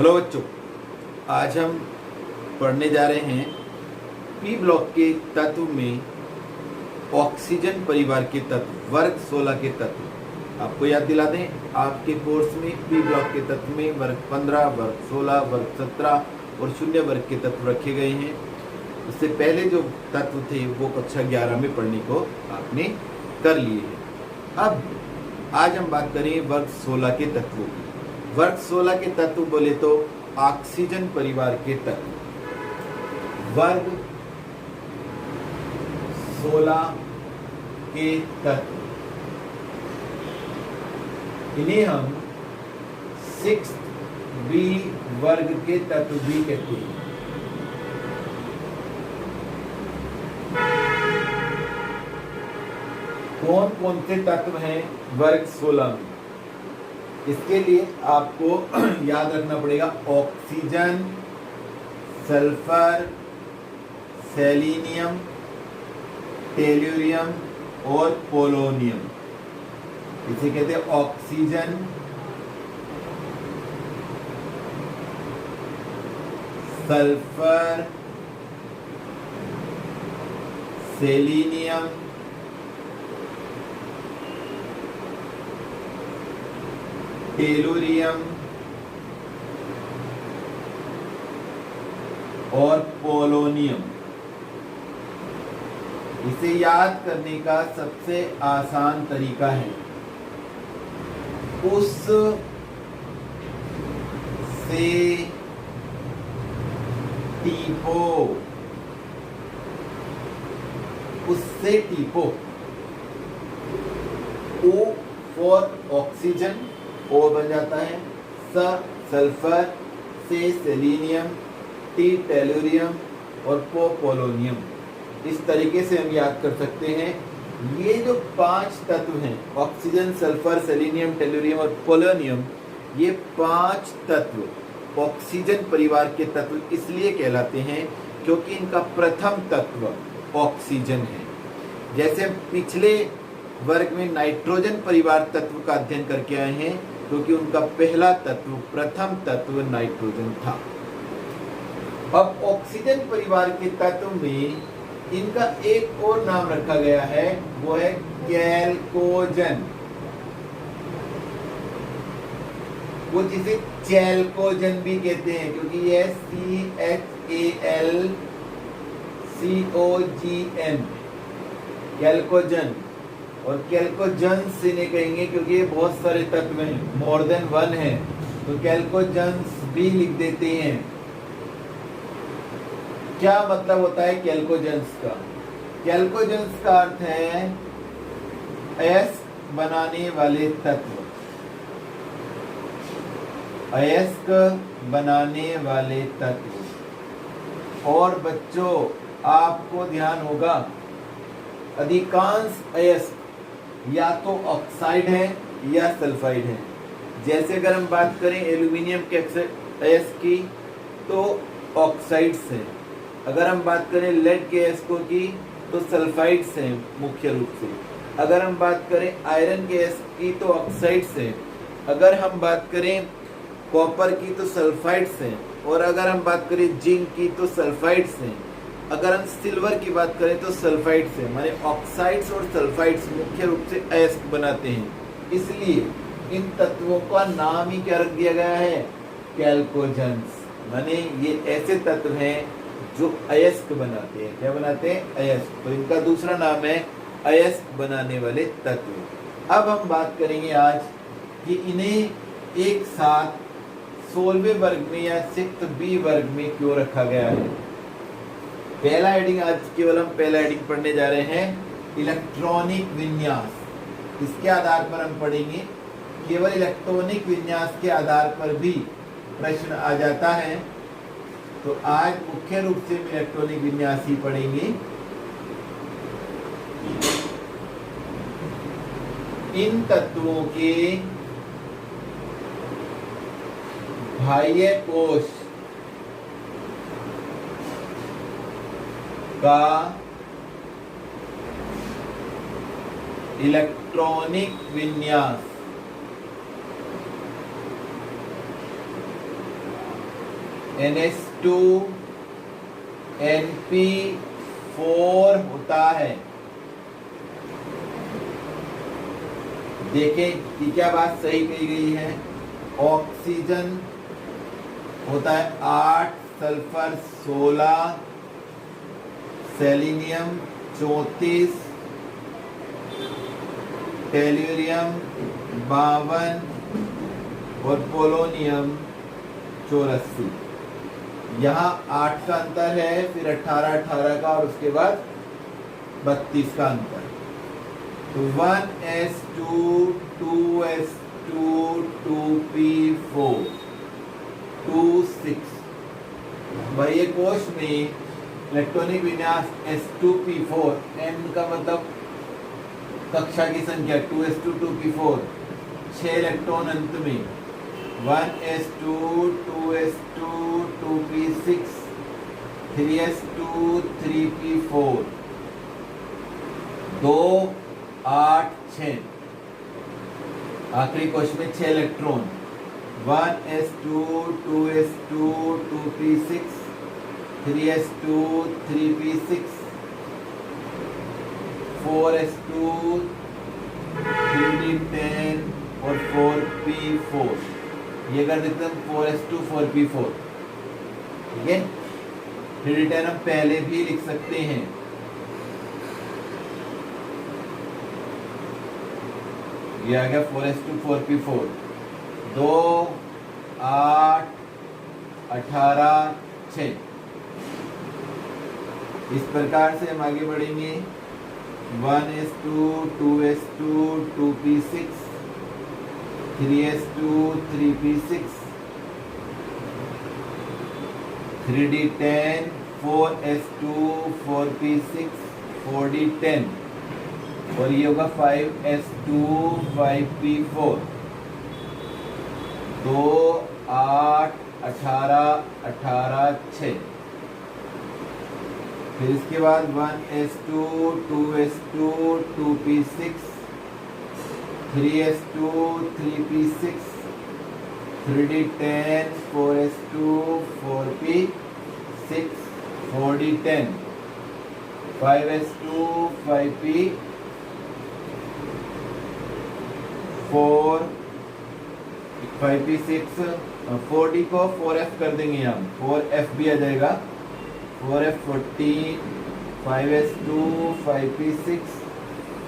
Hello बच्चों, आज हम पढ़ने जा रहे हैं पी ब्लॉक के तत्व में ऑक्सीजन परिवार के तत्व, वर्ग 16 के तत्व। आपको याद दिला दें, आपके कोर्स में पी ब्लॉक के तत्व में वर्ग 15, वर्ग 16, वर्ग 17 और शून्य वर्ग के तत्व रखे गए हैं। उससे पहले जो तत्व थे वो कक्षा 11 में पढ़ने को आपने कर लिए हैं। अब आज हम बात करें वर्ग 16 के तत्वों की। वर्ग 16 के तत्व बोले तो ऑक्सीजन परिवार के तत्व, वर्ग 16 के तत्व, इन्हें हम 6 बी वर्ग के तत्व भी कहते हैं। कौन कौन से तत्व हैं वर्ग 16 में? इसके लिए आपको याद रखना पड़ेगा ऑक्सीजन, सल्फर, सेलेनियम, टेल्यूरियम और पोलोनियम। इसे कहते हैं ऑक्सीजन, सल्फर, सेलेनियम, टेल्यूरियम और पोलोनियम। इसे याद करने का सबसे आसान तरीका है उससे टीपो। ओ फॉर ऑक्सीजन, ओ बन जाता है, सल्फर, से सेलेनियम, टी टेल्यूरियम और पोलोनियम। इस तरीके से हम याद कर सकते हैं। ये जो 5 तत्व हैं, ऑक्सीजन, सल्फर, सेलेनियम, टेल्यूरियम और पोलोनियम, ये 5 तत्व ऑक्सीजन परिवार के तत्व इसलिए कहलाते हैं क्योंकि इनका प्रथम तत्व ऑक्सीजन है। जैसे पिछले वर्ग में नाइट्रोजन परिवार तत्व का अध्ययन करके आए हैं, क्योंकि उनका पहला तत्व, प्रथम तत्व नाइट्रोजन था। अब ऑक्सीजन परिवार के तत्व में इनका एक और नाम रखा गया है, वो है कैल्कोजन। वो जिसे चैल्कोजन भी कहते हैं, क्योंकि यह CHALCOGN, कैल्कोजन। और कैल्कोजन्स से नहीं कहेंगे क्योंकि ये बहुत सारे तत्व हैं, मोर देन 1 है, तो कैल्कोजन्स भी लिख देते हैं। क्या मतलब होता है कैल्कोजन्स का? कैल्कोजन्स का अर्थ है अयस्क बनाने वाले तत्व, अयस्क बनाने वाले तत्व। और बच्चों, आपको ध्यान होगा, अधिकांश अयस्क या तो ऑक्साइड है या सल्फाइड है। जैसे अगर हम बात करें एल्यूमिनियम के अयस्क की तो ऑक्साइड्स हैं। अगर हम बात करें लेड के अयस्कों की तो सल्फाइड्स हैं मुख्य रूप से। अगर हम बात करें आयरन के अयस्क की तो ऑक्साइड्स हैं। अगर हम बात करें कॉपर की तो सल्फाइड्स हैं। और अगर हम बात करें जिंक की तो सल्फाइड्स हैं। अगर हम सिल्वर की बात करें तो सल्फाइड्स हैं। माने ऑक्साइड्स और सल्फाइड्स मुख्य रूप से अयस्क बनाते हैं। इसलिए इन तत्वों का नाम ही क्या रख दिया गया है? कैल्कोजन्स। माने ये ऐसे तत्व हैं जो अयस्क बनाते हैं। क्या बनाते हैं? अयस्क। तो इनका दूसरा नाम है अयस्क बनाने वाले तत्व। अब हम बात करेंगे आज कि इन्हें एक साथ 16वें वर्ग में या 6 बी वर्ग में क्यों रखा गया है। पहला हेडिंग, आज केवल हम पहला हेडिंग पढ़ने जा रहे हैं, इलेक्ट्रॉनिक विन्यास। इसके आधार पर हम पढ़ेंगे। केवल इलेक्ट्रॉनिक विन्यास के आधार पर भी प्रश्न आ जाता है, तो आज मुख्य रूप से इलेक्ट्रॉनिक विन्यास ही पढ़ेंगे। इन तत्वों के बाह्य कोश का इलेक्ट्रॉनिक विन्यास NH2 NP4 होता है। देखें कि क्या बात सही कही गई है। ऑक्सीजन होता है 8, सल्फर 16, सेलेनियम 34, टेल्यूरियम 52 और पोलोनियम 84। यहाँ 8 का अंतर है, फिर 18 का और उसके बाद 32 का अंतर। तो 1s2 2s2 2p4 26। भाई ये कोश में इलेक्ट्रॉनिक विन्यास s2p4, n का मतलब कक्षा की संख्या 2s2 2p4, 6 इलेक्ट्रॉन अंत में 1s2 2s2 2p6 3s2 3p4 2 8 6। आखिरी कोश में 6 electron 1s2 2s2 2p6 3s2 3p6 4s2 3d10 और 4p4। ये कर देते हैं 4s2 4p4। ठीक है, 3d10 हम पहले भी लिख सकते हैं। ये आ गया 4s2 4p4 2 8 18 6। इस प्रकार से हम आगे बढ़ेंगे 1s2 2s2 2p6 3s2 3p6 3d10 4s2 4p6 4d10 और ये होगा 5s2 5p4 2 8 18 18 6। फिर इसके बाद 1s2 2s2 2p6 3s2 3p6 3d10 4s2 4p6 4d10 5s2 5p4 5p6 4d को 4f कर देंगे हम, 4f भी आ जाएगा 4f 14 5s2 5p6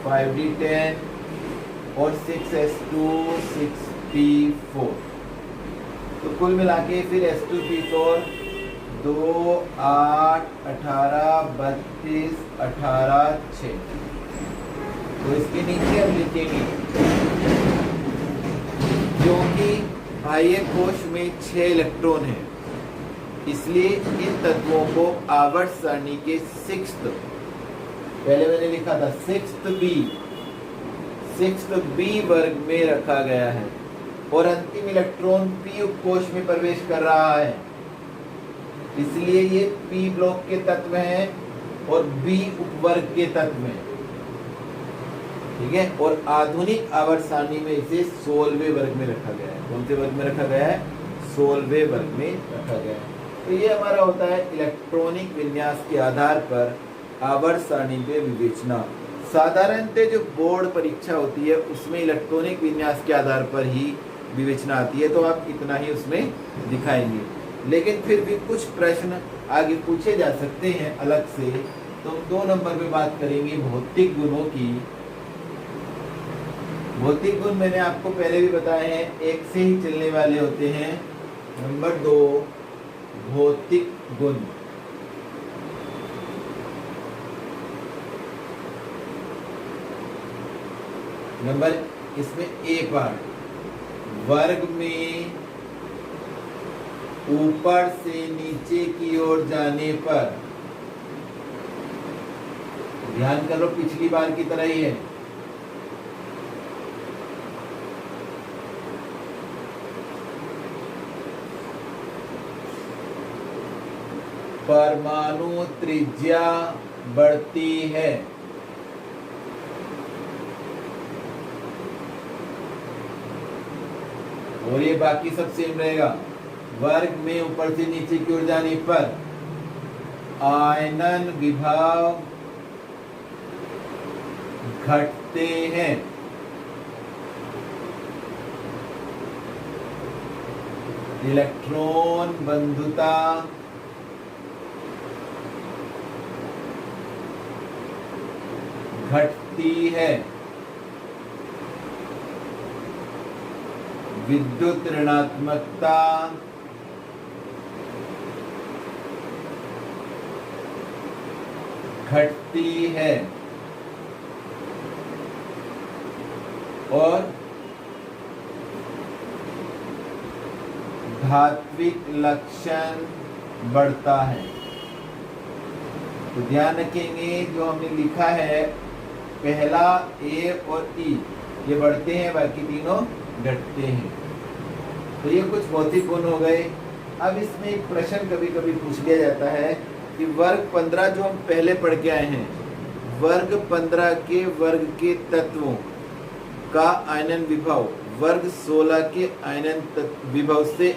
5d10 और 6s2 6p4। तो कुल मिला के फिर s2p4 2 8 18 32 18 6। तो इसके नीचे हम लिखेंगे क्योंकि बाह्य कोश में 6 इलेक्ट्रॉन है, इसलिए इन तत्वों को आवर्त सारणी के 6th, पहले मैंने लिखा था 6th B वर्ग में रखा गया है और अंतिम इलेक्ट्रॉन p उपकोश में प्रवेश कर रहा है, इसलिए ये p ब्लॉक के तत्व हैं और b उपवर्ग के तत्व हैं। ठीक है, और आधुनिक आवर्त सारणी में इसे 16वें वर्ग में रखा गया है। कौन से वर्ग में रखा गया है? 16वें वर्ग में रखा गया है। तो ये हमारा होता है इलेक्ट्रॉनिक विन्यास के आधार पर आवर्त सारणी पे विवेचना। साधारणतः जो बोर्ड परीक्षा होती है उसमें इलेक्ट्रॉनिक विन्यास के आधार पर ही विवेचना आती है, तो आप इतना ही उसमें दिखाएंगे। लेकिन फिर भी कुछ प्रश्न आगे पूछे जा सकते हैं अलग से। तो 2 नंबर पे बात करेंगे भौतिक गुणों की। भौतिक गुण मैंने आपको पहले भी बताए हैं, एक से ही चलने वाले होते हैं। नंबर 2 भौतिक गुण। नंबर इसमें ए पार्ट, वर्ग में ऊपर से नीचे की ओर जाने पर, ध्यान करो पिछली बार की तरह ही है, परमाणु त्रिज्या बढ़ती है। और ये बाकी सब सेम रहेगा। वर्ग में ऊपर से नीचे की ओर जाने पर आयनन विभव घटते हैं। इलेक्ट्रॉन बंधुता घटती है। विद्युत ऋणात्मकता घटती है और धात्विक लक्षण बढ़ता है। तो ध्यान रखेंगे जो हमने लिखा है पहला ए और ई ये बढ़ते हैं, बाकी तीनों घटते हैं। तो ये कुछ भौतिक गुण हो गए। अब इसमें एक प्रश्न कभी कभी पूछ लिया जाता है कि वर्ग 15 जो हम पहले पढ़ के आए हैं, वर्ग 15 के वर्ग के तत्वों का आयनन विभव वर्ग 16 के आयनन विभव से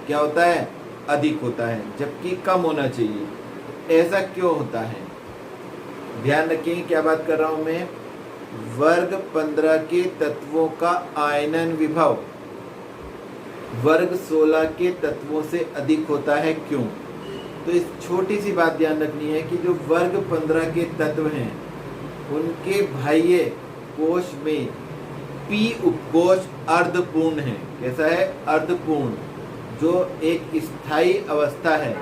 क्या होता है, अधिक होता है, जबकि कम होना चाहिए। ऐसा क्यों होता है? ध्यान रखें क्या बात कर रहा हूं मैं। वर्ग 15 के तत्वों का आयनन विभव वर्ग 16 के तत्वों से अधिक होता है, क्यों? तो इस छोटी सी बात ध्यान रखनी है कि जो वर्ग 15 के तत्व हैं उनके बाह्य कोश में पी उपकोश अर्धपूर्ण है। कैसा है? अर्धपूर्ण, जो एक स्थायी अवस्था है।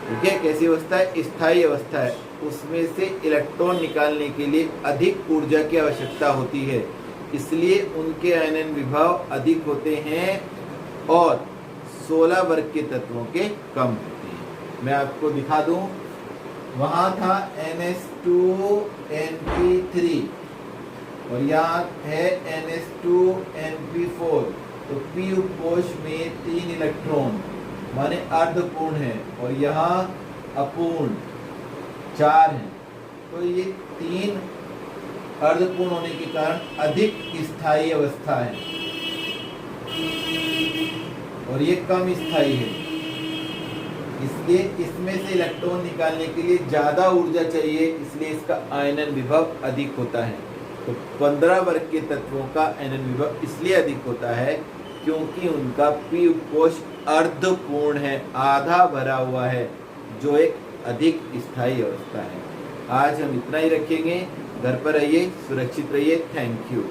ठीक है, कैसी अवस्था है? स्थायी अवस्था है। उसमें से इलेक्ट्रॉन निकालने के लिए अधिक ऊर्जा की आवश्यकता होती है, इसलिए उनके आयनन विभव अधिक होते हैं और 16 वर्ग के तत्वों के कम होते हैं। मैं आपको दिखा दूं, वहां था NH2 NP3 और यहाँ है NH2 NP4। तो P उपकोश में 3 इलेक्ट्रॉन माने अर्धपूर्ण है और यहाँ अपूर्ण 4 है। तो ये 3 अर्धपूर्ण होने के कारण अधिक स्थायी अवस्था है और ये कम स्थायी है, इसलिए इसमें से इलेक्ट्रॉन निकालने के लिए ज्यादा ऊर्जा चाहिए, इसलिए इसका आयनन विभव अधिक होता है। तो 15 वर्ग के तत्वों का आयनन विभव इसलिए अधिक होता है क्योंकि उनका पी उपकोश अर्धपूर्ण है, आधा भरा हुआ है, जो एक अधिक स्थायी अवस्था है। आज हम इतना ही रखेंगे। घर पर रहिए, सुरक्षित रहिए। Thank you.